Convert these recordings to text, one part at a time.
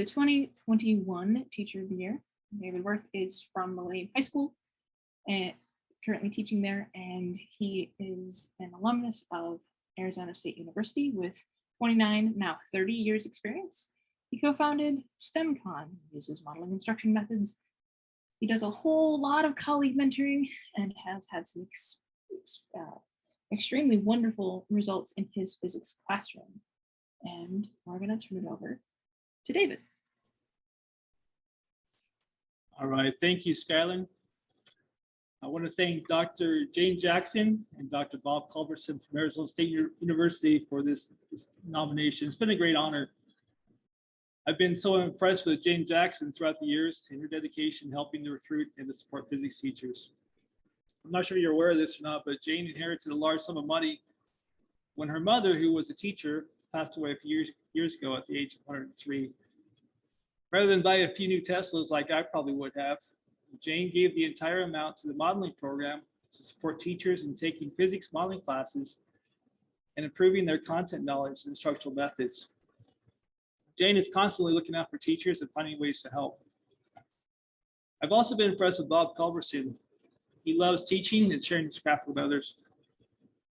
the 2021 Teacher of the Year. David Wirth is from Millennium High School and currently teaching there, and he is an alumnus of Arizona State University with 29, now 30 years experience. He co-founded STEMCon, uses modeling instruction methods. He does a whole lot of colleague mentoring and has had some extremely wonderful results in his physics classroom. And we're going to turn it over to David. All right, thank you, Skylar. I want to thank Dr. Jane Jackson and Dr. Bob Culberson from Arizona State University for this nomination. It's been a great honor. I've been so impressed with Jane Jackson throughout the years and her dedication helping to recruit and to support physics teachers. I'm not sure you're aware of this or not, but Jane inherited a large sum of money when her mother, who was a teacher, passed away a few years ago at the age of 103. Rather than buy a few new Teslas like I probably would have, Jane gave the entire amount to the modeling program to support teachers in taking physics modeling classes and improving their content knowledge and instructional methods. Jane is constantly looking out for teachers and finding ways to help. I've also been impressed with Bob Culberson. He loves teaching and sharing his craft with others.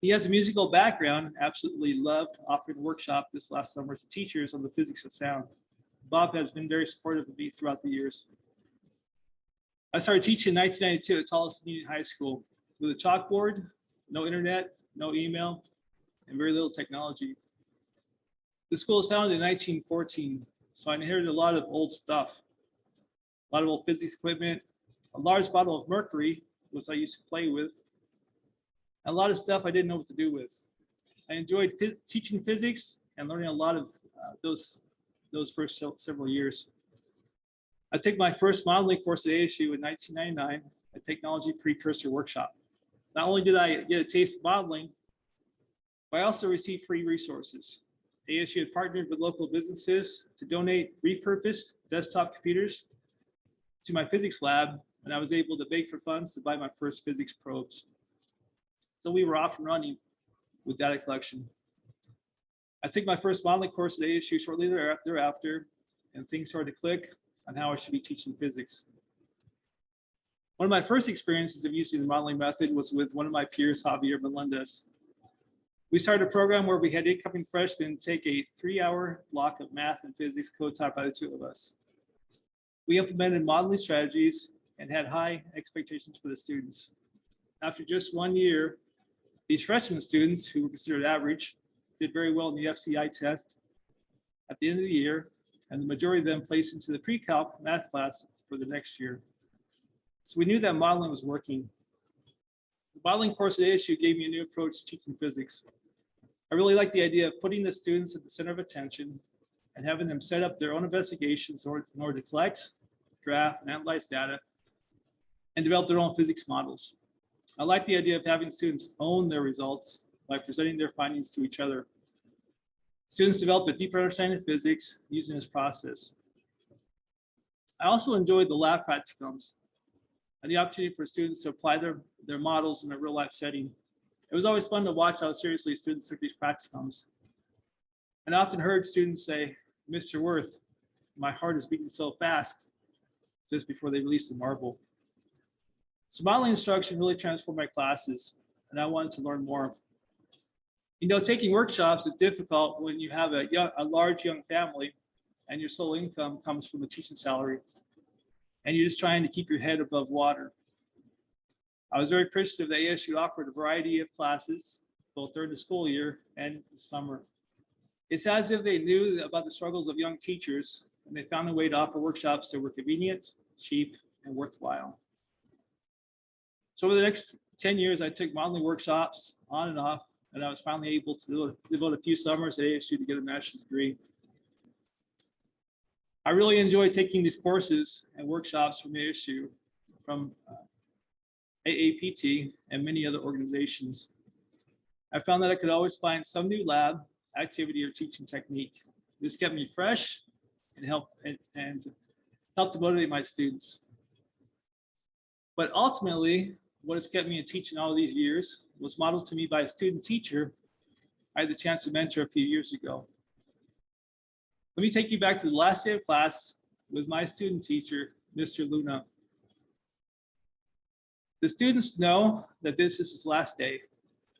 He has a musical background, absolutely loved offering a workshop this last summer to teachers on the physics of sound. Bob has been very supportive of me throughout the years. I started teaching in 1992 at Tallest Union High School with a chalkboard, no internet, no email, and very little technology. The school was founded in 1914, so I inherited a lot of old stuff, a lot of old physics equipment, a large bottle of mercury, which I used to play with, and a lot of stuff I didn't know what to do with. I enjoyed teaching physics and learning a lot of those first several years. I took my first modeling course at ASU in 1999, a technology precursor workshop. Not only did I get a taste of modeling, but I also received free resources. ASU had partnered with local businesses to donate repurposed desktop computers to my physics lab, and I was able to beg for funds to buy my first physics probes. So we were off and running with data collection. I took my first modeling course at ASU shortly thereafter, and things started to click on how I should be teaching physics. One of my first experiences of using the modeling method was with one of my peers, Javier Melendez. We started a program where we had incoming freshmen take a 3-hour block of math and physics co-taught by the two of us. We implemented modeling strategies and had high expectations for the students. After just 1 year, these freshman students, who were considered average, did very well in the FCI test at the end of the year, and the majority of them placed into the pre-calc math class for the next year. So we knew that modeling was working. The modeling course at ASU gave me a new approach to teaching physics. I really like the idea of putting the students at the center of attention and having them set up their own investigations in order to collect, graph, and analyze data and develop their own physics models. I like the idea of having students own their results by presenting their findings to each other. Students developed a deeper understanding of physics using this process. I also enjoyed the lab practicums and the opportunity for students to apply their models in a real life setting. It was always fun to watch how seriously students took these practicums. And I often heard students say, "Mr. Wirth, my heart is beating so fast," just before they released the marble. So modeling instruction really transformed my classes, and I wanted to learn more. You know, taking workshops is difficult when you have a large young family and your sole income comes from a teaching salary, and you're just trying to keep your head above water. I was very appreciative that ASU offered a variety of classes, both during the school year and the summer. It's as if they knew about the struggles of young teachers, and they found a way to offer workshops that were convenient, cheap, and worthwhile. So over the next 10 years, I took modeling workshops on and off, and I was finally able to devote a few summers at ASU to get a master's degree. I really enjoy taking these courses and workshops from ASU, from AAPT, and many other organizations. I found that I could always find some new lab, activity, or teaching technique. This kept me fresh and helped to motivate my students. But ultimately, what has kept me in teaching all these years was modeled to me by a student teacher I had the chance to mentor a few years ago. Let me take you back to the last day of class with my student teacher, Mr. Luna. The students know that this is his last day,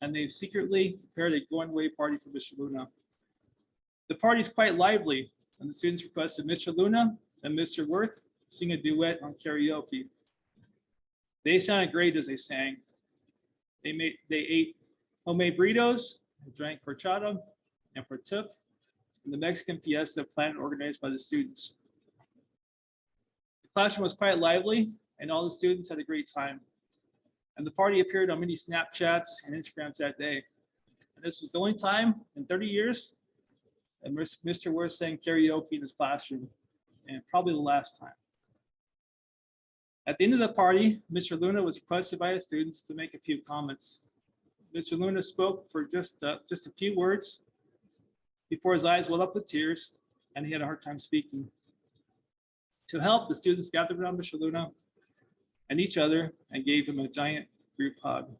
and they've secretly prepared a going-away party for Mr. Luna. The party is quite lively, and the students requested Mr. Luna and Mr. Wirth sing a duet on karaoke. They sounded great as they sang. They ate homemade burritos, and drank horchata, and partook in the Mexican fiesta planned and organized by the students. The classroom was quite lively, and all the students had a great time. And the party appeared on many Snapchats and Instagrams that day. And this was the only time in 30 years that Mr. Wirth sang karaoke in his classroom, and probably the last time. At the end of the party, Mr. Luna was requested by his students to make a few comments. Mr. Luna spoke for just a few words before his eyes welled up with tears, and he had a hard time speaking. To help, the students gathered around Mr. Luna and each other and gave him a giant group hug.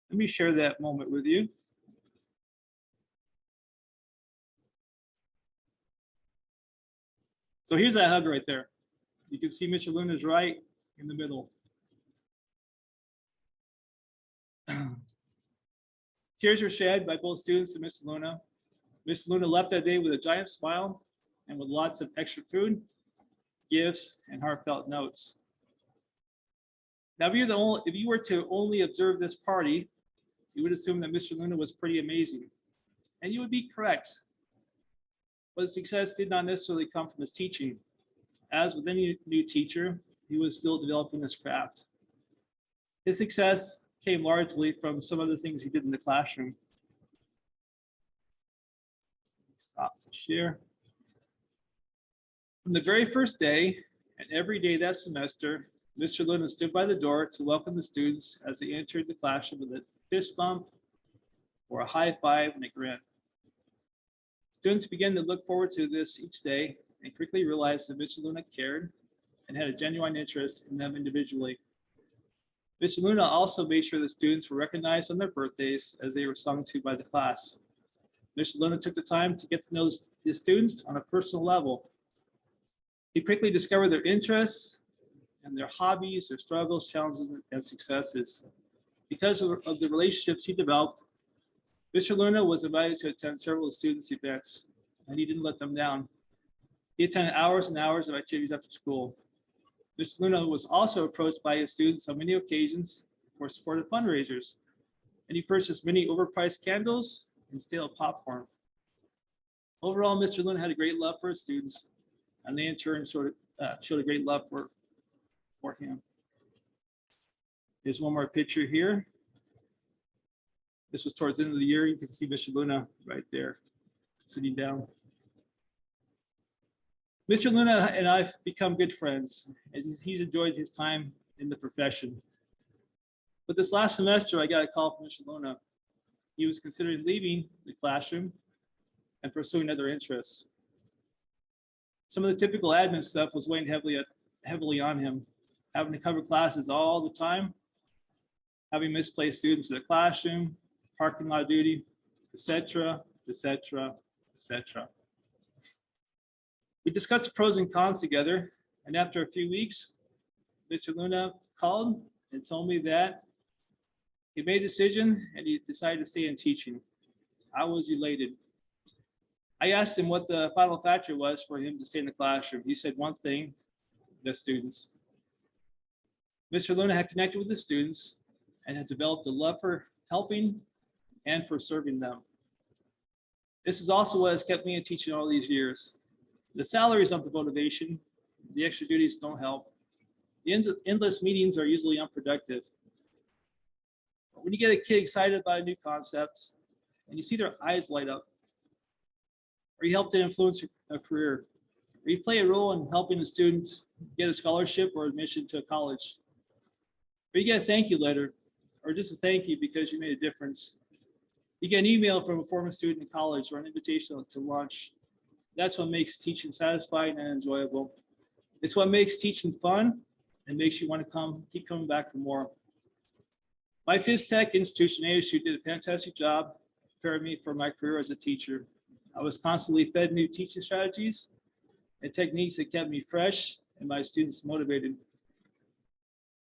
Let me share that moment with you. So here's that hug right there. You can see Mr. Luna's right in the middle. Tears were shed by both students and Mr. Luna. Mr. Luna left that day with a giant smile and with lots of extra food, gifts, and heartfelt notes. Now, if you were to only observe this party, you would assume that Mr. Luna was pretty amazing. And you would be correct. But success did not necessarily come from his teaching. As with any new teacher, he was still developing his craft. His success came largely from some of the things he did in the classroom. Stop to share. From the very first day and every day that semester, Mr. Luna stood by the door to welcome the students as they entered the classroom with a fist bump or a high five and a grin. Students began to look forward to this each day and quickly realized that Mr. Luna cared and had a genuine interest in them individually. Mr. Luna also made sure the students were recognized on their birthdays as they were sung to by the class. Mr. Luna took the time to get to know his students on a personal level. He quickly discovered their interests and their hobbies, their struggles, challenges, and successes. Because of the relationships he developed, Mr. Luna was invited to attend several of the students' events, and he didn't let them down. He attended hours and hours of activities after school. Mr. Luna was also approached by his students on many occasions for supportive fundraisers, and he purchased many overpriced candles and stale popcorn. Overall, Mr. Luna had a great love for his students, and they in turn showed a great love for him. Here's one more picture here. This was towards the end of the year. You can see Mr. Luna right there, sitting down. Mr. Luna and I have become good friends, as he's enjoyed his time in the profession. But this last semester, I got a call from Mr. Luna. He was considering leaving the classroom and pursuing other interests. Some of the typical admin stuff was weighing heavily on him, having to cover classes all the time, having misplaced students in the classroom, parking lot duty, etc., etc., etc. We discussed the pros and cons together, and after a few weeks, Mr. Luna called and told me that he made a decision and he decided to stay in teaching. I was elated. I asked him what the final factor was for him to stay in the classroom. He said one thing: the students. Mr. Luna had connected with the students and had developed a love for helping and for serving them. This is also what has kept me in teaching all these years. The salary is not the motivation. The extra duties don't help. The endless meetings are usually unproductive. But when you get a kid excited about a new concept and you see their eyes light up, or you help to influence a career, or you play a role in helping a student get a scholarship or admission to a college, or you get a thank you letter, or just a thank you because you made a difference. You get an email from a former student in college or an invitation to lunch. That's what makes teaching satisfying and enjoyable. It's what makes teaching fun and makes you want to keep coming back for more. My PhysTEC institution, ASU, did a fantastic job preparing me for my career as a teacher. I was constantly fed new teaching strategies and techniques that kept me fresh and my students motivated.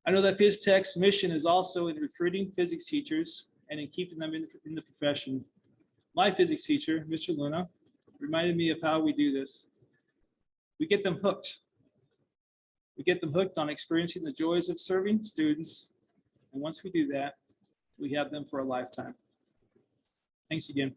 I know that PhysTEC's mission is also in recruiting physics teachers and in keeping them in the profession. My physics teacher, Mr. Luna, reminded me of how we do this. We get them hooked. We get them hooked on experiencing the joys of serving students. And once we do that, we have them for a lifetime. Thanks again.